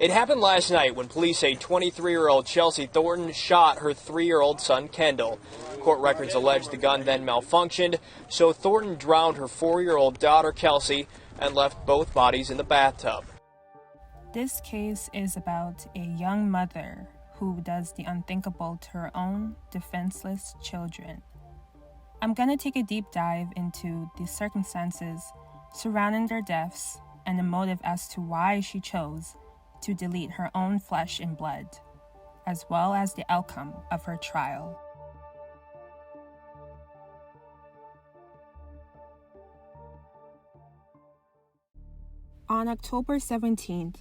It happened last night when police say 23-year-old Chelsea Thornton shot her 3-year-old son, Kendall. Court records allege the gun then malfunctioned, so Thornton drowned her 4-year-old daughter, Kelsey, and left both bodies in the bathtub. This case is about a young mother who does the unthinkable to her own defenseless children. I'm going to take a deep dive into the circumstances surrounding their deaths and the motive as to why she chose to delete her own flesh and blood, as well as the outcome of her trial. On October 17th,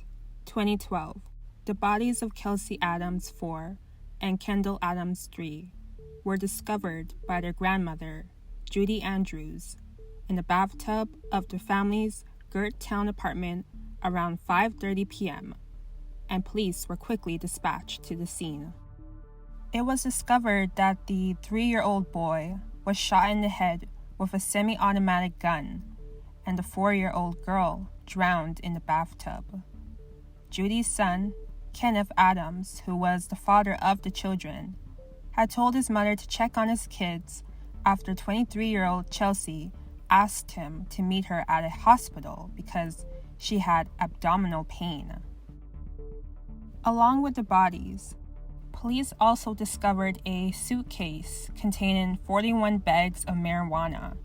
2012, the bodies of Kelsey Adams 4 and Kendall Adams 3 were discovered by their grandmother, Judy Andrews, in the bathtub of the family's Gerttown apartment around 5:30 p.m., and police were quickly dispatched to the scene. It was discovered that the 3-year-old boy was shot in the head with a semi-automatic gun, and the 4-year-old girl drowned in the bathtub. Judy's son, Kenneth Adams, who was the father of the children, had told his mother to check on his kids after 23-year-old Chelsea asked him to meet her at a hospital because she had abdominal pain. Along with the bodies, police also discovered a suitcase containing 41 bags of marijuana,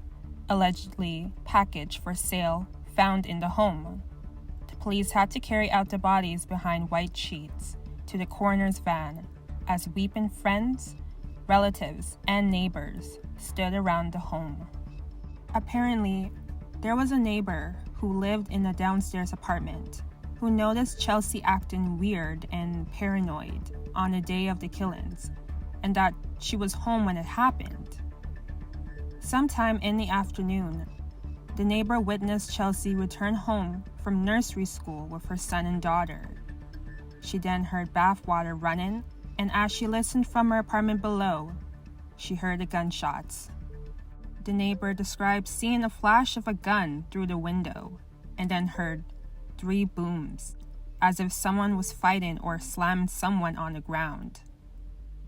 allegedly packaged for sale, found in the home. The police had to carry out the bodies behind white sheets to the coroner's van as weeping friends, relatives, and neighbors stood around the home. Apparently, there was a neighbor who lived in a downstairs apartment who noticed Chelsea acting weird and paranoid on the day of the killings, and that she was home when it happened. Sometime in the afternoon, the neighbor witnessed Chelsea return home from nursery school with her son and daughter. She then heard bathwater running, and as she listened from her apartment below, she heard the gunshots. The neighbor described seeing a flash of a gun through the window, and then heard 3 booms, as if someone was fighting or slammed someone on the ground.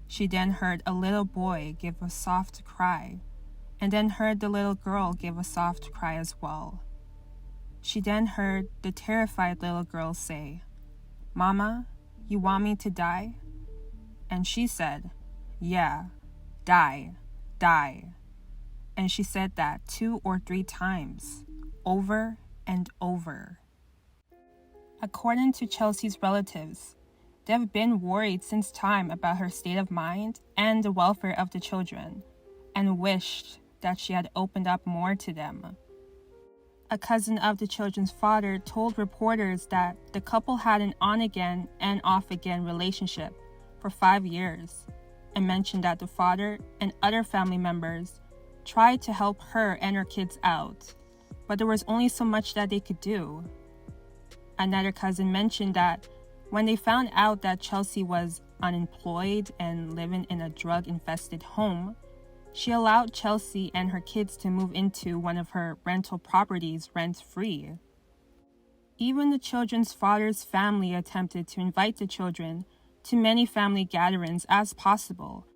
She then heard a little boy give a soft cry, and then heard the little girl give a soft cry as well. She then heard the terrified little girl say, "Mama, you want me to die?" And she said, "Yeah, die, die." And she said that 2 or 3 times, over and over. According to Chelsea's relatives, they have been worried since time about her state of mind and the welfare of the children, and wished that she had opened up more to them. A cousin of the children's father told reporters that the couple had an on-again and off-again relationship for 5 years, and mentioned that the father and other family members tried to help her and her kids out, but there was only so much that they could do. Another cousin mentioned that when they found out that Chelsea was unemployed and living in a drug-infested home, she allowed Chelsea and her kids to move into one of her rental properties rent-free. Even the children's father's family attempted to invite the children to many family gatherings as possible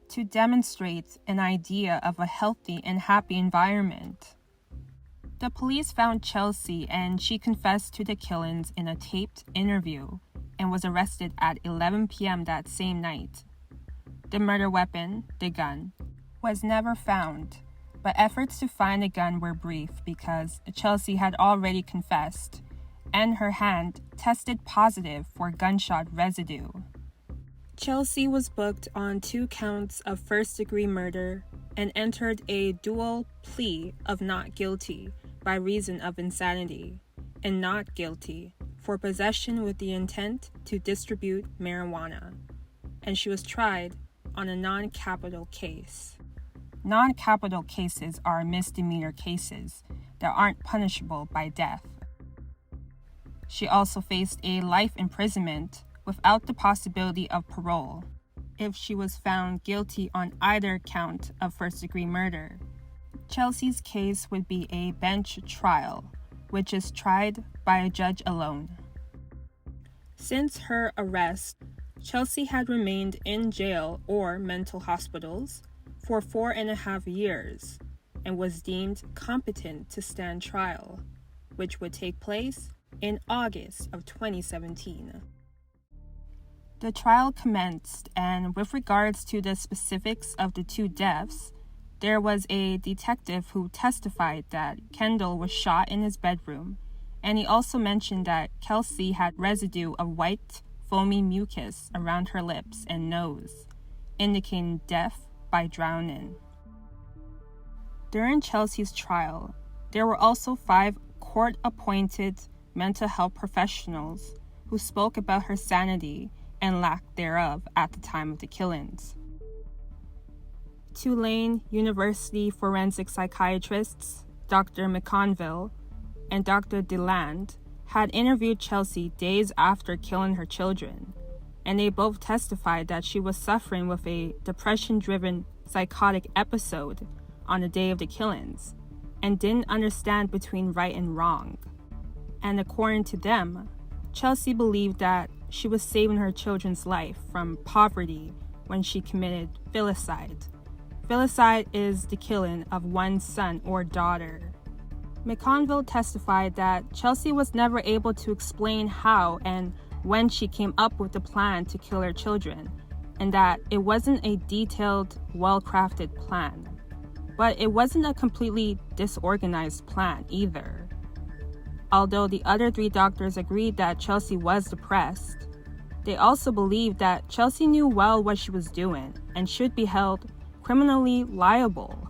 to demonstrate an idea of a healthy and happy environment. The police found Chelsea and she confessed to the killings in a taped interview and was arrested at 11 p.m. that same night. The murder weapon, the gun, was never found, but efforts to find the gun were brief because Chelsea had already confessed, and her hand tested positive for gunshot residue. Chelsea was booked on 2 counts of first-degree murder and entered a dual plea of not guilty by reason of insanity, and not guilty for possession with the intent to distribute marijuana, and she was tried on a non-capital case. Non-capital cases are misdemeanor cases that aren't punishable by death. She also faced a life imprisonment without the possibility of parole if she was found guilty on either count of first-degree murder. Chelsea's case would be a bench trial, which is tried by a judge alone. Since her arrest, Kelsey had remained in jail or mental hospitals for 4.5 years and was deemed competent to stand trial, which would take place in August of 2017. The trial commenced, and with regards to the specifics of the two deaths, there was a detective who testified that Kendall was shot in his bedroom, and he also mentioned that Kelsey had residue of white, foamy mucus around her lips and nose, indicating death by drowning. During Kelsey's trial, there were also 5 court-appointed mental health professionals who spoke about her sanity and lack thereof at the time of the killings. Tulane University forensic psychiatrists Dr. McConville and Dr. DeLand had interviewed Kelsey days after killing her children, and they both testified that she was suffering with a depression-driven psychotic episode on the day of the killings and didn't understand between right and wrong. And according to them, Kelsey believed that she was saving her children's life from poverty when she committed filicide. Filicide is the killing of one's son or daughter. McConville testified that Kelsey was never able to explain how and when she came up with the plan to kill her children, and that it wasn't a detailed, well-crafted plan. But it wasn't a completely disorganized plan either. Although the other 3 doctors agreed that Kelsey was depressed, they also believed that Kelsey knew well what she was doing and should be held criminally liable.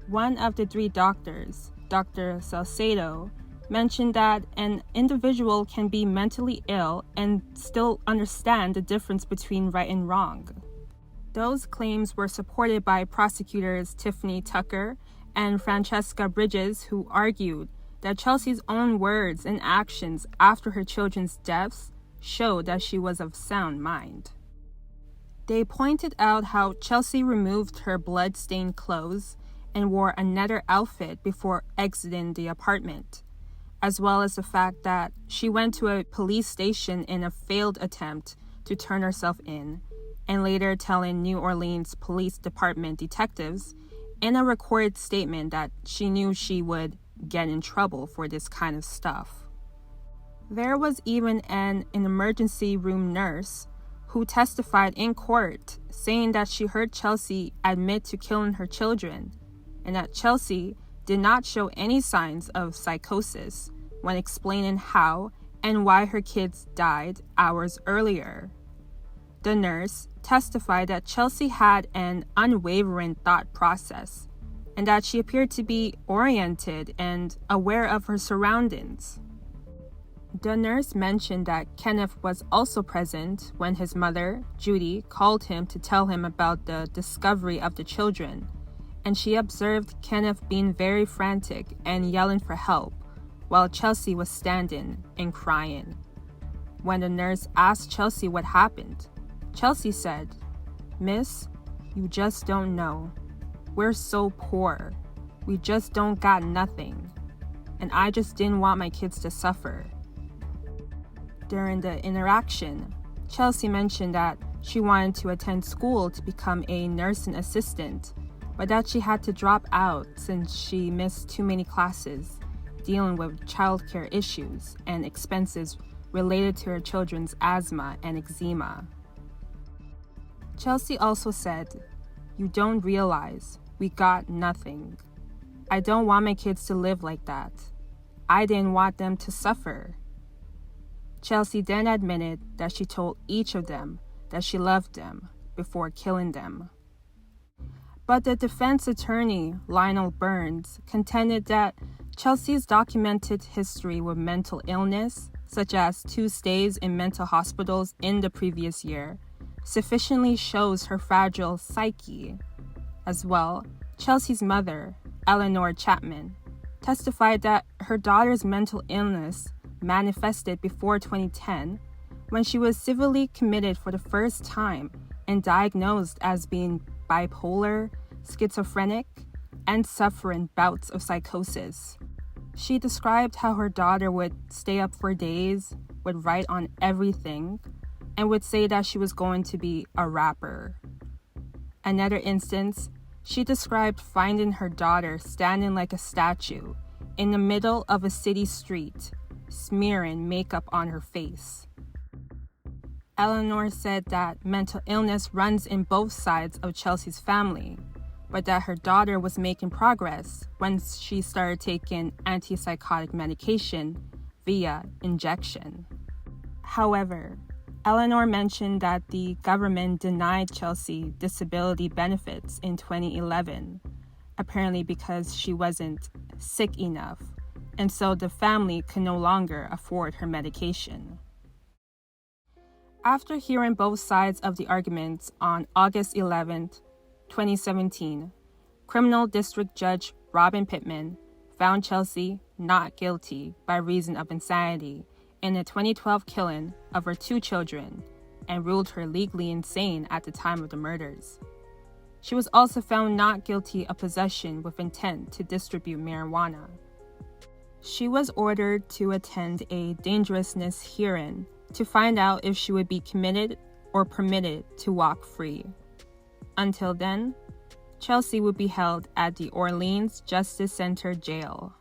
One of the 3 doctors, Dr. Salcedo, mentioned that an individual can be mentally ill and still understand the difference between right and wrong. Those claims were supported by prosecutors Tiffany Tucker and Francesca Bridges, who argued that Kelsey's own words and actions after her children's deaths showed that she was of sound mind. They pointed out how Kelsey removed her blood-stained clothes and wore another outfit before exiting the apartment, as well as the fact that she went to a police station in a failed attempt to turn herself in, and later telling New Orleans Police Department detectives in a recorded statement that she knew she would get in trouble for this kind of stuff. There was even an emergency room nurse who testified in court saying that she heard Kelsey admit to killing her children, and that Kelsey did not show any signs of psychosis when explaining how and why her kids died hours earlier. The nurse testified that Kelsey had an unwavering thought process and that she appeared to be oriented and aware of her surroundings. The nurse mentioned that Kenneth was also present when his mother, Judy, called him to tell him about the discovery of the children, and she observed Kenneth being very frantic and yelling for help while Kelsey was standing and crying. When the nurse asked Kelsey what happened, Kelsey said, "Miss, you just don't know. We're so poor. We just don't got nothing. And I just didn't want my kids to suffer." During the interaction, Kelsey mentioned that she wanted to attend school to become a nursing assistant, but that she had to drop out since she missed too many classes dealing with childcare issues and expenses related to her children's asthma and eczema. Kelsey also said, "You don't realize we got nothing. I don't want my kids to live like that. I didn't want them to suffer." Kelsey then admitted that she told each of them that she loved them before killing them. But the defense attorney, Lionel Burns, contended that Kelsey's documented history with mental illness, such as 2 stays in mental hospitals in the previous year, sufficiently shows her fragile psyche. As well, Kelsey's mother, Eleanor Chapman, testified that her daughter's mental illness manifested before 2010 when she was civilly committed for the first time and diagnosed as being bipolar, schizophrenic, and suffering bouts of psychosis. She described how her daughter would stay up for days would write on everything and would say that she was going to be a rapper. Another instance, she described finding her daughter standing like a statue in the middle of a city street, smearing makeup on her face. Eleanor said that mental illness runs in both sides of Kelsey's family, but that her daughter was making progress once she started taking antipsychotic medication via injection. However, Eleanor mentioned that the government denied Kelsey disability benefits in 2011, apparently because she wasn't sick enough, and so the family could no longer afford her medication. After hearing both sides of the arguments on August 11, 2017, Criminal District Judge Robin Pittman found Kelsey not guilty by reason of insanity in the 2012 killing of her 2 children and ruled her legally insane at the time of the murders. She was also found not guilty of possession with intent to distribute marijuana. She was ordered to attend a dangerousness hearing to find out if she would be committed or permitted to walk free. Until then, Kelsey would be held at the Orleans Justice Center jail.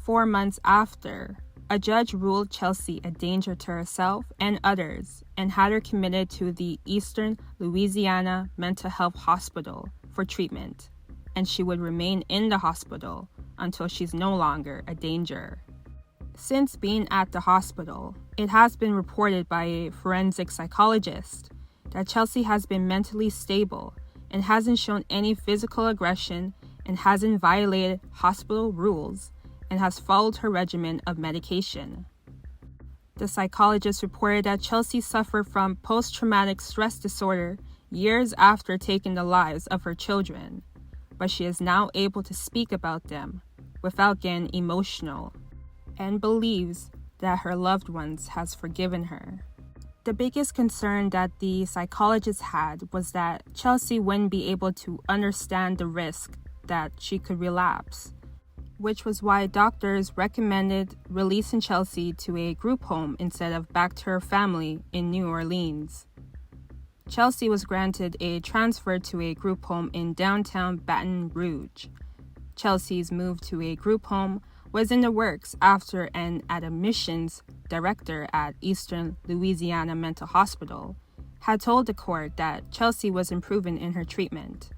4 months after, a judge ruled Kelsey a danger to herself and others and had her committed to the Eastern Louisiana Mental Health Hospital for treatment, and she would remain in the hospital until she's no longer a danger. Since being at the hospital, it has been reported by a forensic psychologist that Kelsey has been mentally stable and hasn't shown any physical aggression and hasn't violated hospital rules and has followed her regimen of medication. The psychologist reported that Kelsey suffered from post-traumatic stress disorder years after taking the lives of her children, but she is now able to speak about them without getting emotional and believes that her loved ones has forgiven her. The biggest concern that the psychologist had was that Kelsey wouldn't be able to understand the risk that she could relapse, which was why doctors recommended releasing Kelsey to a group home instead of back to her family in New Orleans. Kelsey was granted a transfer to a group home in downtown Baton Rouge. Kelsey's move to a group home was in the works after an admissions director at Eastern Louisiana Mental Hospital had told the court that Kelsey was improving in her treatment.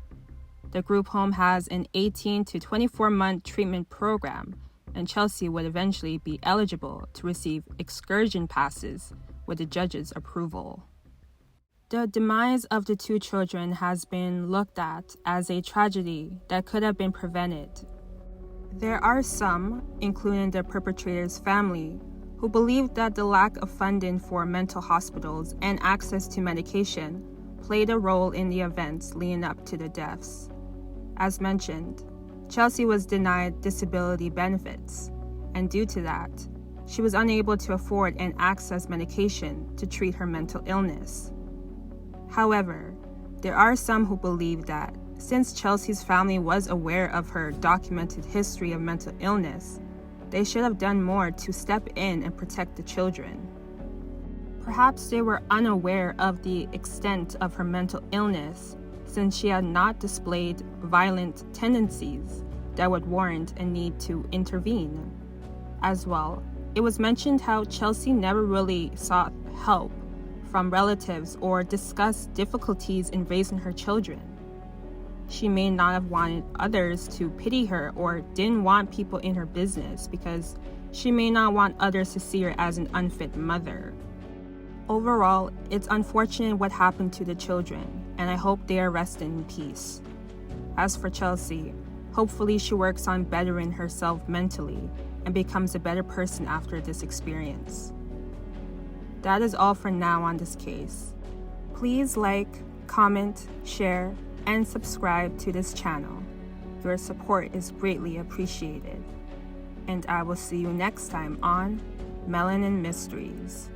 The group home has an 18 to 24-month treatment program, and Kelsey would eventually be eligible to receive excursion passes with the judge's approval. The demise of the 2 children has been looked at as a tragedy that could have been prevented. There are some, including the perpetrator's family, who believe that the lack of funding for mental hospitals and access to medication played a role in the events leading up to the deaths. As mentioned, Kelsey was denied disability benefits, and due to that, she was unable to afford and access medication to treat her mental illness. However, there are some who believe that since Kelsey's family was aware of her documented history of mental illness, they should have done more to step in and protect the children. Perhaps they were unaware of the extent of her mental illness, since she had not displayed violent tendencies that would warrant a need to intervene. As well, it was mentioned how Kelsey never really sought help from relatives or discussed difficulties in raising her children. She may not have wanted others to pity her or didn't want people in her business because she may not want others to see her as an unfit mother. Overall, it's unfortunate what happened to the children, and I hope they are resting in peace. As for Kelsey, hopefully she works on bettering herself mentally and becomes a better person after this experience. That is all for now on this case. Please like, comment, share, and subscribe to this channel. Your support is greatly appreciated. And I will see you next time on Melanin Mysteries.